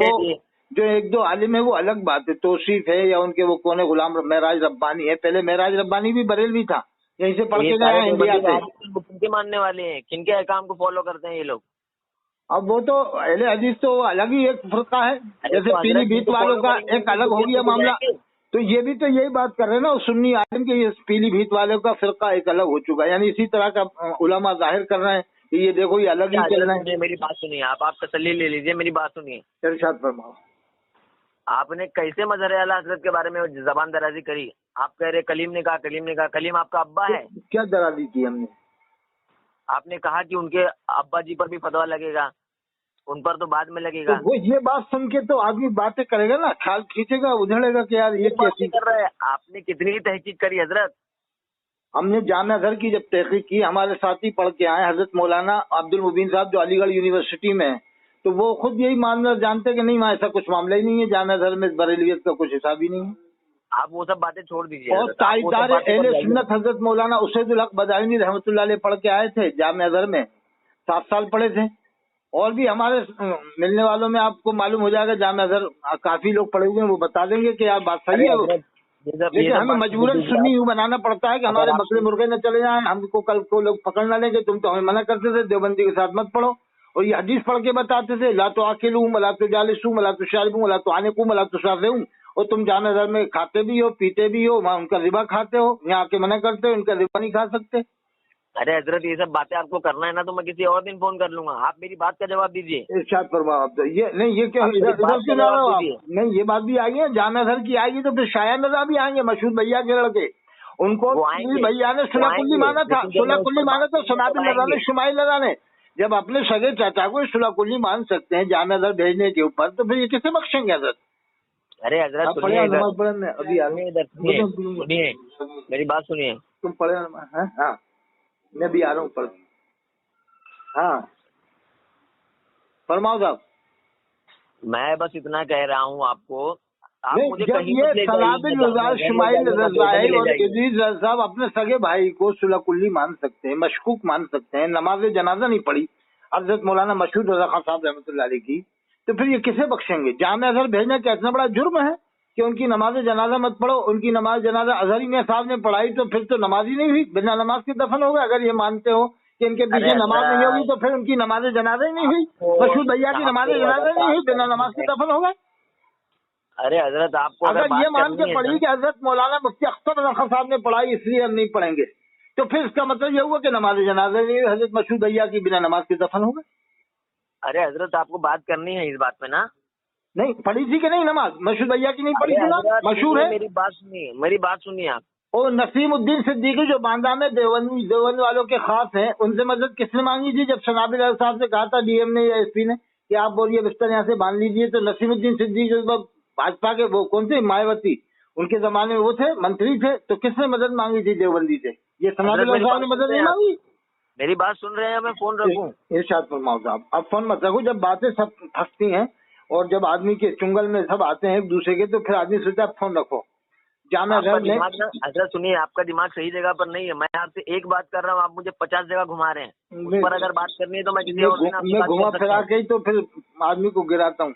[SPEAKER 1] جو ایک دو عالم ہے وہ الگ بات ہے، توصیف ہے یا ان کے وہ کون ہے، غلام معراج ربانی ہے، پہلے معراج ربانی بھی بریلوی تھا، یہیں سے پڑھ کے گیا انڈیا سے۔
[SPEAKER 2] کن کے ماننے والے ہیں، کن کے احکام کو فالو کرتے ہیں یہ لوگ؟
[SPEAKER 1] اب وہ تو اہل حدیث تو الگ ہی ایک فرقہ ہے، جیسے پیلی بھیت والوں کا ایک الگ ہو گیا معاملہ، تو یہ بھی تو یہی بات کر رہے ہیں نا، سنی عالم کے یہ پیلی بھیت والوں کا فرقہ ایک الگ ہو چکا ہے، یعنی اسی طرح کا علماء ظاہر کر رہے ہیں کہ یہ دیکھو یہ الگ ہی چل رہے ہیں۔
[SPEAKER 2] میری بات سنیے، آپ تسلی لے لیجیے، میری بات سنیے۔
[SPEAKER 1] ارشاد فرماؤ۔
[SPEAKER 2] آپ نے کیسے مظہر اعلیٰ حضرت کے بارے میں زبان درازی کری؟ آپ کہہ رہے کلیم نے کہا، کلیم نے کہا، کلیم آپ کا ابا ہے؟
[SPEAKER 1] کیا درازی کی ہم نے؟
[SPEAKER 2] آپ نے کہا کہ ان کے ابا جی پر بھی فتویٰ لگے گا، ان پر تو بعد میں لگے گا۔
[SPEAKER 1] وہ یہ بات سن کے تو آدمی باتیں کرے گا نا، خیال کھینچے گا، ادھڑے گا کہ یار یہ کیسی
[SPEAKER 2] کر رہا ہے۔ آپ نے کتنی تحقیق کری حضرت؟
[SPEAKER 1] ہم نے جامعہ گھر کی جب تحقیق کی، ہمارے ساتھی پڑھ کے آئے حضرت مولانا عبد المبین صاحب جو علی گڑھ یونیورسٹی میں ہیں، تو وہ خود یہی معاملہ جانتے کہ نہیں وہاں ایسا کچھ معاملہ ہی نہیں ہے، جامعہ گھر میں بریلویت کا کچھ حساب ہی نہیں ہے۔
[SPEAKER 2] آپ وہ سب باتیں چھوڑ دیجیے۔
[SPEAKER 1] اور تائیدار اہل سنت حضرت مولانا اسید الحق بداونی رحمۃ اللہ علیہ پڑھ کے آئے تھے جامعہ گھر میں، 7 سال پڑھے تھے، اور بھی ہمارے ملنے والوں میں آپ کو معلوم ہو جائے گا جامعہ گھر کافی لوگ پڑھے ہوئے ہیں، وہ بتا دیں گے کہ یار بات صحیح ہے، لیکن ہمیں مجبوراً سنی یوں بنانا پڑتا ہے کہ ہمارے مسئلے مرغے نہ چلے جائیں، ہم کو کل کو لوگ پکڑ نہ لیں کہ تم تو ہمیں منع کرتے تھے دیوبندی کے ساتھ مت پڑھو، اور یہ حدیث پڑھ کے بتاتے تھے لا تؤکلوا ولا تجالسوا ولا تشربوا ولا تعانقوا ولا تسافروا، اور تم جامعہ گھر میں کھاتے بھی ہو پیتے بھی ہو، وہاں ان کا ربا کھاتے ہو، یہاں آ کے منع کرتے ہو ان کا ربا نہیں کھا سکتے۔
[SPEAKER 2] ارے حضرت یہ سب باتیں آپ کو کرنا ہے نا تو میں کسی اور دن فون کر لوں گا، آپ میری بات کا جواب دیجیے۔
[SPEAKER 1] ارشاد فرماؤ آپ تو یہ نہیں، یہ کیا ادھر کیوں جا رہے ہو آپ؟ نہیں یہ بات بھی آئی ہے، جامعہ گھر کی آئے گی تو پھر شاید مرزا بھی آئیں گے، مشہور بھیا کے لڑکے، ان کو بھیا نے صلح کلی مانا تھا، صلح کلی مانا تھا، سنابل رضا نے شمائل رضا نے، جب اپنے سگے چاچا کو صلح کلی مان سکتے ہیں جامعہ گھر بھیجنے کے اوپر، تو پھر یہ کسے بخشیں گے حضرت؟
[SPEAKER 2] ارے حضرت سنیے، میری بات سنیے،
[SPEAKER 1] تم پڑھے؟ ہاں میں بھی آ رہا ہوں پڑھ، ہاں فرماؤ صاحب۔
[SPEAKER 2] میں بس اتنا کہہ رہا ہوں آپ کو، آپ مجھے
[SPEAKER 1] جب یہ سنابل رضا شمائل رضا اور عزیز رضا صاحب اپنے سگے بھائی کو صلح کلی مان سکتے ہیں، مشکوک مان سکتے ہیں، نماز جنازہ نہیں پڑھی حضرت مولانا مشہور رضا خان صاحب رحمۃ اللہ علیہ کی، تو پھر یہ کسے بخشیں گے؟ جامعہ گھر بھیجنا کیا اتنا بڑا جرم ہے کہ ان کی نماز جنازہ مت پڑھو؟ ان کی نماز جنازہ اظہری میاں صاحب نے پڑھائی تو پھر تو نماز ہی نہیں ہوئی، بنا نماز کے دفن ہو گئے۔ اگر یہ مانتے ہو کہ ان کے پیچھے نماز نہیں ہوگی تو پھر ان کی نماز جنازہ ہی نہیں ہوئی، مشہور بھیا کی نماز جنازہ نہیں ہوئی، بنا نماز کے دفن ہو گئے۔
[SPEAKER 2] ارے حضرت آپ کو
[SPEAKER 1] اگر یہ مان کے پڑھی کہ حضرت مولانا مفتی اختر رضا خان صاحب نے پڑھائی اس لیے ہم نہیں پڑھیں گے، تو پھر اس کا مطلب یہ ہوا کہ نماز جنازہ نہیں ہوئی، حضرت مشہور بھیا کی بنا نماز کے دفن ہو گئے۔
[SPEAKER 2] ارے حضرت آپ کو بات کرنی ہے اس بات پہ نا؟
[SPEAKER 1] نہیں پڑھی تھی کہ نہیں نماز؟ مشہور بھیا کی نہیں پڑھی تھی نا؟ مشہور ہے۔
[SPEAKER 2] میری بات سنیے آپ۔
[SPEAKER 1] اور نسیم الدین صدیقی جو باندھا میں دیوبند والوں کے خاص ہیں، ان سے مدد کس نے مانگی تھی جب سنابل علیہ صاحب سے کہا تھا ڈی ایم نے یا ایس پی نے کہ آپ بولیے بستر یہاں سے باندھ لیجیے؟ تو نسیم الدین صدیقی بھاجپا کے وہ کون تھے، مایاوتی، ان کے زمانے میں وہ تھے منتری تھے، تو کس نے مدد مانگی تھی دیوبندی سے؟ یہ سنابل علیہ صاحب نے مدد نہیں مانگی؟
[SPEAKER 2] میری بات سن رہے ہیں؟ میں فون رکھوں؟
[SPEAKER 1] ارشاد فرماؤ صاحب، اب فون مت رکھو، جب باتیں سب پھنستی ہیں اور جب آدمی کے چنگل میں سب آتے ہیں ایک دوسرے کے، تو پھر آدمی سوچتا ہے فون رکھو۔ جامعہ گھر میں
[SPEAKER 2] حضرت سنیے، آپ کا دماغ صحیح جگہ پر نہیں ہے، میں آپ سے ایک بات کر رہا ہوں، آپ مجھے 50 جگہ گھما رہے ہیں، اس پر اگر بات کرنی ہے تو میں کسی اور دن
[SPEAKER 1] میں گھما پھرا کے ہی تو پھر آدمی کو گراتا ہوں۔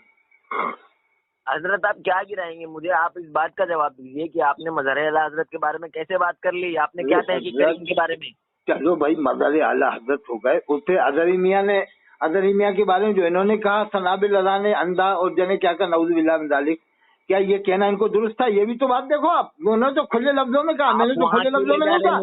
[SPEAKER 2] حضرت آپ کیا گرائیں گے مجھے؟ آپ اس بات کا جواب دیجیے کہ آپ نے مظہر اعلیٰ حضرت کے بارے میں کیسے بات کر لی؟ آپ نے کیا تحقیق کری ان کے بارے میں؟
[SPEAKER 1] چلو بھائی مظہر اعلیٰ حضرت ہو گئے، اس پہ اظہری میاں کے بارے میں جو انہوں نے کہا سنابل رضا نے اندھا اور جنے کیا کہا نعوذ باللہ من ذالک، کیا یہ کہنا ان کو درست تھا؟ یہ بھی تو بات دیکھو آپ، انہوں نے تو کھلے لفظوں میں کہا، میں نے تو کھلے لفظوں میں نہیں کہا،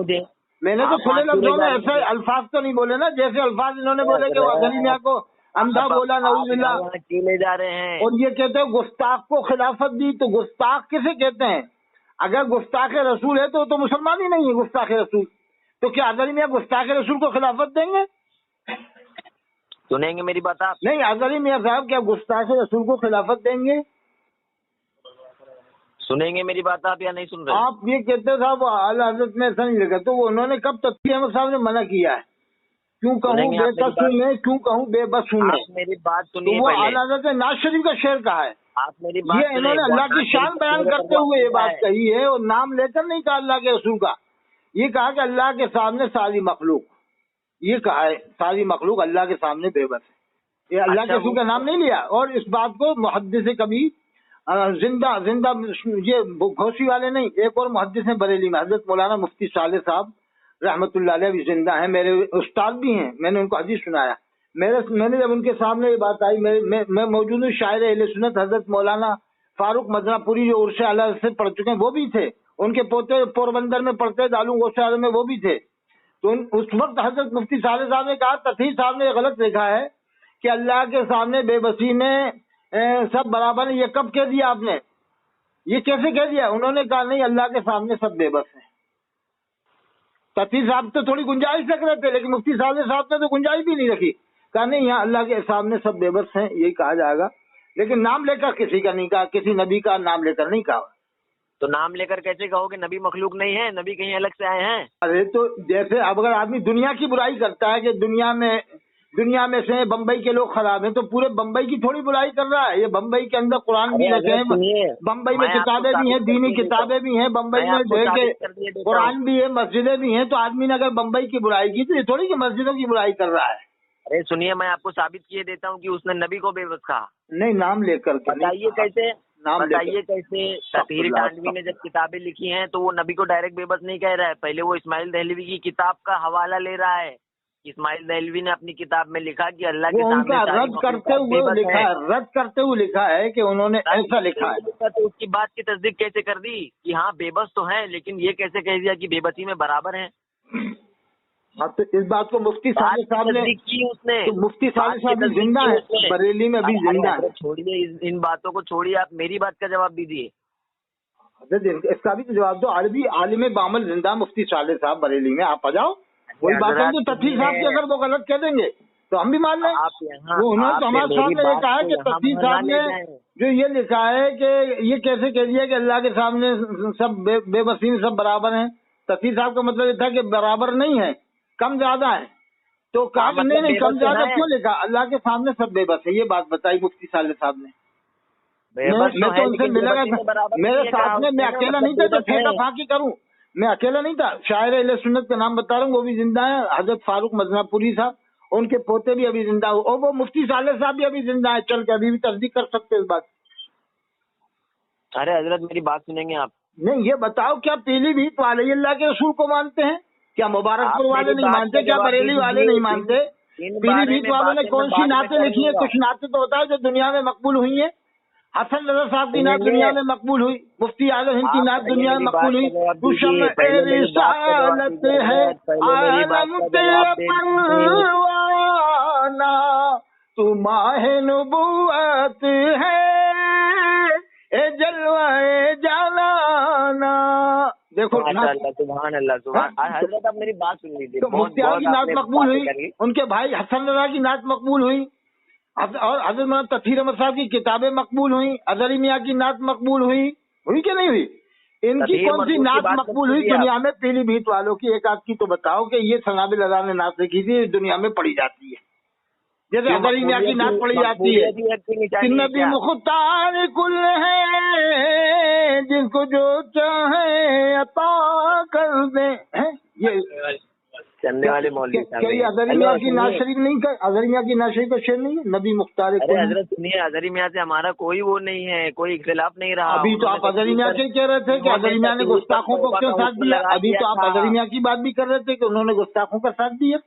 [SPEAKER 1] میں نے تو کھلے لفظوں میں ایسے الفاظ تو نہیں بولے نا جیسے الفاظ انہوں نے بولے کہ وہ اظہری میاں کو اندھا بولا نعوذ باللہ،
[SPEAKER 2] لے جا رہے ہیں
[SPEAKER 1] اور یہ کہتے ہیں گستاخ کو خلافت دی۔ تو گستاخ کسے کہتے ہیں؟ اگر گستاخ رسول ہے تو مسلمان ہی نہیں ہے گستاخ رسول، تو کیا اظہری میاں گستاخ رسول کو خلافت دیں گے؟
[SPEAKER 2] سنیں گے میری بات آپ؟
[SPEAKER 1] نہیں، اظہری میاں صاحب کیا گستاخ رسول کو خلافت دیں گے؟
[SPEAKER 2] سنیں گے میری بات آپ یا نہیں سن رہے؟
[SPEAKER 1] آپ یہ کہتے صاحب اعلیٰ حضرت میں ایسا نہیں لگا، تو وہ انہوں نے کب تقی احمد صاحب نے منع کیا ہے؟ کیوں کہوں بے کس ہوں میں، کیوں کہوں بے بس ہوں میں؟
[SPEAKER 2] میری بات
[SPEAKER 1] تو
[SPEAKER 2] سنیے،
[SPEAKER 1] وہ اعلیٰ حضرت نے ناز شریف کا شعر کہا ہے،
[SPEAKER 2] آپ میری بات
[SPEAKER 1] یہ انہوں نے اللہ کی شان بیان کرتے ہوئے یہ بات کہی ہے، اور نام لے کر نہیں کہا اللہ کے رسول کا، یہ کہا کہ اللہ کے سامنے ساری مخلوق، یہ کہا ہے ساری مخلوق اللہ کے سامنے بے بس ہے، یہ اللہ کے رسول کا نام نہیں لیا، اور اس بات کو محدث کبھی जिंदा जिंदा ये घोसी वाले नहीं, एक और मुहद्दिस हैं बरेली में, हजरत मौलाना मुफ्ती साले साहब रहमतुल्लाह अलैह भी जिंदा हैं, मेरे उस्ताद भी हैं, मैंने उनको हदीस सुनाया। मैंने जब उनके सामने ये बात आई, मैं मौजूद शायर अहले सुन्नत हजरत मौलाना फारूक मदनापुरी जो उर्से आला से पढ़ चुके हैं वो भी थे, उनके पोते पोरबंदर में पढ़ते दालू गोशाला में वो भी थे। तो उस वक्त हजरत मुफ्ती साले साहब ने कहा तथी साहब ने गलत लिखा है कि अल्लाह के सामने बेबसी में सब बराबर है। ये कब कह दिया आपने, ये कैसे कह दिया? उन्होंने कहा नहीं, अल्लाह के सामने सब बेबस हैं। तथी साहब तो थोड़ी गुंजाइश रख रहे थे, लेकिन मुफ्ती साले साहब ने तो गुंजाइश भी नहीं रखी, कहा नहीं यहाँ अल्लाह के सामने सब बेबस हैं, यही कहा जाएगा। लेकिन नाम लेकर किसी का नहीं कहा, किसी नबी का नाम लेकर नहीं कहा।
[SPEAKER 2] तो नाम लेकर कैसे कहोगे? नबी मखलूक नहीं है, नबी कहीं अलग से आए हैं?
[SPEAKER 1] अरे तो जैसे अब अगर आदमी दुनिया की बुराई करता है कि दुनिया में से बम्बई के लोग खराब हैं, तो पूरे बम्बई की थोड़ी बुराई कर रहा है। ये बम्बई के अंदर कुरान भी रखे हैं, बम्बई में किताबें भी हैं, दीनी किताबें भी हैं, बम्बई में कुरान भी है, मस्जिदें भी हैं। तो आदमी ने अगर बम्बई की बुराई की तो ये थोड़ी कि मस्जिदों की बुराई कर रहा है।
[SPEAKER 2] अरे सुनिए, मैं आपको साबित किए देता हूँ कि उसने नबी को बेबस कहा।
[SPEAKER 1] नहीं, नाम लेकर
[SPEAKER 2] बताइए कैसे, बताइए कैसे? तहीर कांडवी ने जब किताबें लिखी हैं तो वो नबी को डायरेक्ट बेबस नहीं कह रहा है, पहले वो इस्माइल दहलवी की किताब का हवाला ले रहा है। इस्माइल दहलवी ने अपनी किताब में लिखा कि अल्लाह के सामने
[SPEAKER 1] रद्द करते हुए लिखा है कि उन्होंने ऐसा लिखा है।
[SPEAKER 2] तो उसकी बात की तस्दीक कैसे कर दी कि हाँ बेबस तो है, लेकिन ये कैसे कह दिया कि बेबसी में बराबर है?
[SPEAKER 1] हाँ, तो इस बात को मुफ्ती साले साहब ने की, उसने तो मुफ्ती साले साहब भी जिंदा है, बरेली में भी जिंदा है।
[SPEAKER 2] छोड़िए इन बातों को, छोड़िए, आप मेरी बात का जवाब दीजिए।
[SPEAKER 1] इसका भी तो जवाब दो। आलिम बामल जिंदा मुफ्ती साले साहब बरेली में, आप आ जाओ। वही बात है, तो तफसीर साहब की अगर वो गलत कह देंगे तो हम भी मान लें। वो उन्होंने तो हमारे सामने ये कहा है कि तफसीर साहब ने जो ये लिखा है कि ये कैसे कह दिया कि अल्लाह के सामने सब बेबसी में सब बराबर हैं। तफसीर साहब का मतलब ये था कि बराबर नहीं है, कम ज्यादा है। तो कहा नहीं, कम ज्यादा क्यों लिखा? अल्लाह के सामने सब बेबस है, ये बात बताई मुफ्ती साले साहब ने। मैं तो उनसे मिला था, मेरे साथ में, मैं अकेला नहीं था जो फेंका फाकी करूं, मैं अकेला नहीं था। शायर अहले सुन्नत का नाम बता रहा हूँ, वो भी जिंदा है, हजरत फारूक मदनापुरी साहब, उनके पोते भी अभी जिंदा हो, और वो मुफ्ती साले साहब भी अभी जिंदा है, चल के अभी भी तस्दीक कर सकते इस बात।
[SPEAKER 2] अरे हजरत मेरी बात सुनेंगे आप?
[SPEAKER 1] नहीं, ये बताओ क्या पीलीभीत वाले अल्लाह के रसूल को मानते हैं? क्या मुबारकपुर वाले नहीं मानते? क्या बरेली वाले नहीं मानते? पीलीभीत वालों ने कौन सी नातें लिखी है? कुछ नातें तो होता है जो दुनिया में मकबूल हुई है। हसन रजा साहब की नात दुनिया में मकबूल हुई, मुफ्ती आजम हिंद की नात दुनिया में मकबूल हुई। रिसालत है आलम तेरा परवाना, तू माहे नबुवत है ए जलवाए जालाना। देखो
[SPEAKER 2] सुभान अल्लाह, सुभान। हजरत आप मेरी बात सुन लीजिए।
[SPEAKER 1] तो मुफ्ती आजम की नात मकबूल हुई, उनके भाई हसन रजा की नात मकबूल हुई, और हजरत मौलाना तफसीर अहमद साहब की किताबें मकबूल हुई, अजहरी मियाँ की नात मकबूल हुई कि नहीं हुई? इनकी कौन सी नात मकबूल हुई दुनिया में? पीलीभीत वालों की एक आध की तो बताओ कि ये सनाबिल अज़ा ने नात लिखी थी, दुनिया में पढ़ी जाती है, जैसे अजहरी मियाँ की नात पढ़ी जाती है। नबी मुख्तार कुल है, जिनको जो चाहे अता कर दे, ये
[SPEAKER 2] चलने वाले मौलवी साहब।
[SPEAKER 1] क्या अजहरी मियाँ की नात शरीफ नहीं कर? अजहरी मियाँ की नात शरीफ का शेर नहीं है? नबी मुख्तार।
[SPEAKER 2] अरे हजरत सुनिए, अजहरी मियाँ से हमारा कोई वो नहीं है, कोई इख्तिलाफ नहीं रहा।
[SPEAKER 1] अभी तो आप अजहरी मियाँ से कह रहे थे कि अजहरी मियाँ ने गुस्ताखों को क्यों साथ दिया? अभी तो आप अजहरी मियाँ की बात भी कर रहे थे कि उन्होंने गुस्ताखों का साथ दिया।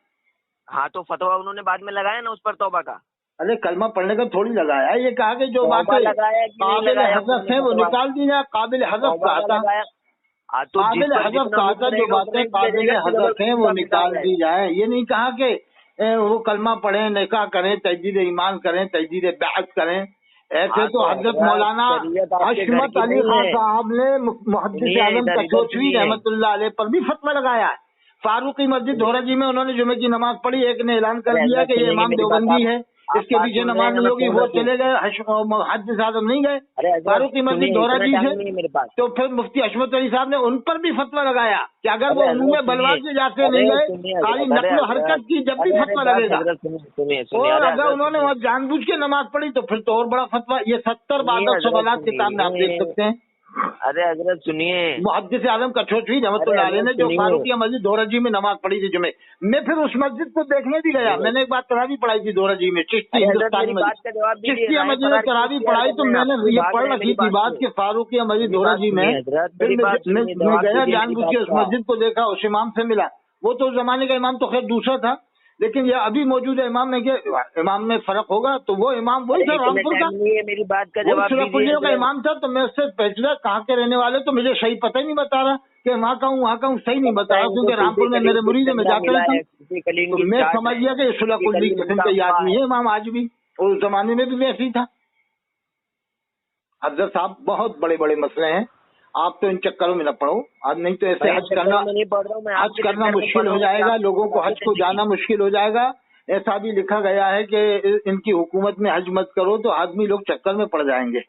[SPEAKER 2] हाँ, तो फतवा उन्होंने बाद में लगाया ना उस पर तौबा का।
[SPEAKER 1] अरे कलमा पढ़ने का थोड़ी लगाया, ये कहा कि जो बातें काबिल हज़फ है वो निकाल दी जाए। काबिल हज़फ कहा था, काबिल हज़फ कहा था, जो बातें काबिल हज़फ हैं वो निकाल दी जाए। ये नहीं कहा कि वो कलमा पढ़ें, निकाह करें, तजदीद ईमान करें, तजदीद बैअत करें। ऐसे तो हजरत मौलाना हशमत अली खान साहब ने मुहद्दिस आज़म कचोचवी रहमतुल्लाह अलैह पर भी फतवा लगाया है। फारूकी मस्जिद धोराजी में उन्होंने जुमे की नमाज पढ़ी, एक ने ऐलान कर दिया कि ये इमाम देवबंदी है, इसके पीछे नमाज नहीं होगी, वो चले गए, मुहद्दिस आज़म नहीं गए फारूकी मस्जिद धोराजी से। तो फिर मुफ्ती हशमत अली साहब ने उन पर भी फतवा लगाया कि अगर वो उन्होंने बलवार से जाते नहीं गए, खाली नक्ल हरकत की, जब भी फतवा लगेगा। और अगर उन्होंने वहाँ जानबूझ के नमाज पढ़ी तो फिर तो और बड़ा फतवा। ये 70 बादल सवालात किताब में आप देख सकते हैं।
[SPEAKER 2] अरे हजरत सुनिए,
[SPEAKER 1] मुहद्दिस आलम कछोचवी रहमतुल्लाह अलैह ने जो फारूकिया मस्जिद दोरजी में नमाज पढ़ी थी जुमे, मैं फिर उस मस्जिद को देखने भी गया। मैंने एक बार तरावी पढ़ाई थी दोरजी में, चिश्ती हिंदुस्तानी मस्जिद, चिश्तिया मस्जिद में तरावी पढ़ाई, तो मैंने ये पढ़ रखी थी बात कि फारूकिया मस्जिद दोरजी में, फिर मैं गया जानबूझ के उस मस्जिद को देखा, उस इमाम से मिला। वो तो उस जमाने का इमाम तो खैर दूसरा था, लेकिन ये अभी मौजूद इमाम में क्या इमाम में फर्क होगा? तो वो इमाम वही था रामपुर का,
[SPEAKER 2] मेरी बात का जवाब
[SPEAKER 1] दीजिए का इमाम था। तो मैं उससे पूछा कहाँ के रहने वाले, तो मुझे सही पता ही नहीं बता रहा कि वहाँ का हूँ वहाँ का हूँ, सही नहीं बता रहा, क्योंकि रामपुर में मेरे मुरीद में जाते रहता हूँ। तो मैं समझ गया कि सुलह कुल्ली किस्म का याद नहीं है इमाम आज भी, और उस जमाने में भी वैसे ही था। अफजल साहब बहुत बड़े बड़े मसले हैं, आप तो इन चक्करों में न पड़ो। आज नहीं तो ऐसे हज करना मुश्किल हो जाएगा, लोगों को हज को जाना मुश्किल हो जाएगा। ऐसा भी लिखा गया है कि इनकी हुकूमत में हज मत करो तो आदमी लोग चक्कर में पड़ जाएंगे।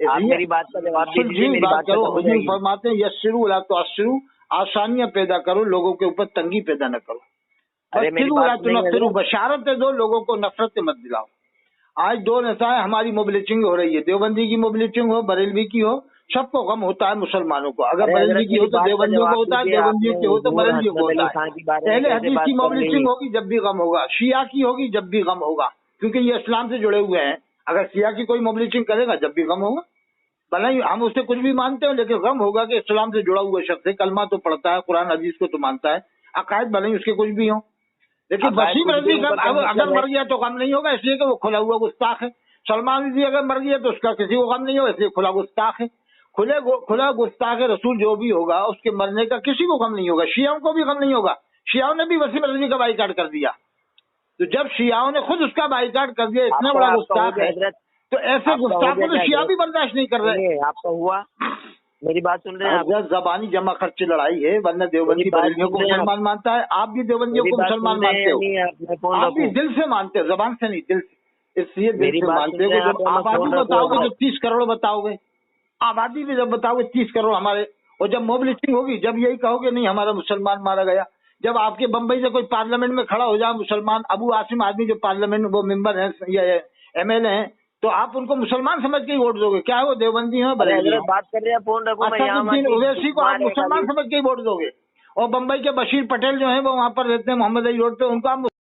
[SPEAKER 2] मेरी बात का जवाब दीजिए, मेरी बात
[SPEAKER 1] करो। हुजूर फरमाते हैं यस्सिरू वला तुअस्सिरू, आसानियां पैदा करो, लोगों के ऊपर तंगी पैदा न करो। बस्सिरू वला तुनफ्फिरू, बशारतें दो, लोगों को नफरत मत दिलाओ। आज दो नसाएं हमारी मोबिलिटिंग हो रही है, देवबंदी की मोबिलिटिंग हो, बरेलवी की हो, सबको गम होता है मुसलमानों को। अगर बरेलवी की हो तो देवबंदियों को होता है, देवबंदियों की हो तो बरेलवियों को होता है। पहले हदीस की मोबिलिटिंग होगी जब भी गम होगा, शिया की होगी जब भी गम होगा, क्योंकि ये इस्लाम से जुड़े हुए हैं। अगर शिया की कोई मोबिलिटिंग करेगा जब भी गम होगा, भले ही हम उससे कुछ भी मानते हो, लेकिन गम होगा कि इस्लाम से जुड़ा हुआ शख्स है, कलमा तो पढ़ता है, कुरान हदीस को तो मानता है, अकायद भले ही उसके कुछ भी हो। लेकिन वसीम रज़ी अगर मर गया तो गम नहीं होगा, इसलिए कि वो खुला हुआ गुस्ताख है। सलमान रज़ी अगर मर गया तो उसका किसी को गम नहीं होगा, इसलिए खुला गुस्ताख है। खुला गुस्ताख रसूल जो भी होगा उसके मरने का किसी को गम नहीं होगा। शियाओं को भी गम नहीं होगा, शियाओं ने भी वसीम रज़ी का बाइकाट कर दिया। तो जब शियाओं ने खुद उसका बाइकाट कर दिया, इतना बड़ा गुस्ताख है, तो ऐसे गुस्ताख को तो शिया भी बर्दाश्त नहीं कर रहे।
[SPEAKER 2] आपका हुआ, मेरी बात सुन रहे हैं?
[SPEAKER 1] जबानी जमा खर्च लड़ाई है, वरना देवबंदी बरेलियों को मुसलमान मानता है, आप भी देवबंदियों को मुसलमान मानते हो, आप भी दिल से मानते हो, जबान से नहीं, दिल से, इसलिए दिल से मानते हो। जब आबादी बताओगे तो 30 करोड़ बताओगे, आबादी भी जब बताओगे 30 करोड़ हमारे, और जब मोबिलिटिंग होगी, जब यही कहोगे नहीं हमारा मुसलमान मारा गया, जब आपके बम्बई से कोई पार्लियामेंट में खड़ा हो जाए मुसलमान, अबू आसिम आदमी जो पार्लियामेंट वो मेंबर है या MLA हैं, तो आप उनको मुसलमान समझ के ही वोट दोगे? क्या है वो देवबंदी है,
[SPEAKER 2] बात कर रहे हैं, फोन रखो,
[SPEAKER 1] ओवैसी को आप मुसलमान समझ के ही वोट दोगे? और बम्बई के बशीर पटेल जो है वो वहाँ पर रहते हैं मोहम्मद अली रोड पे, उनको आप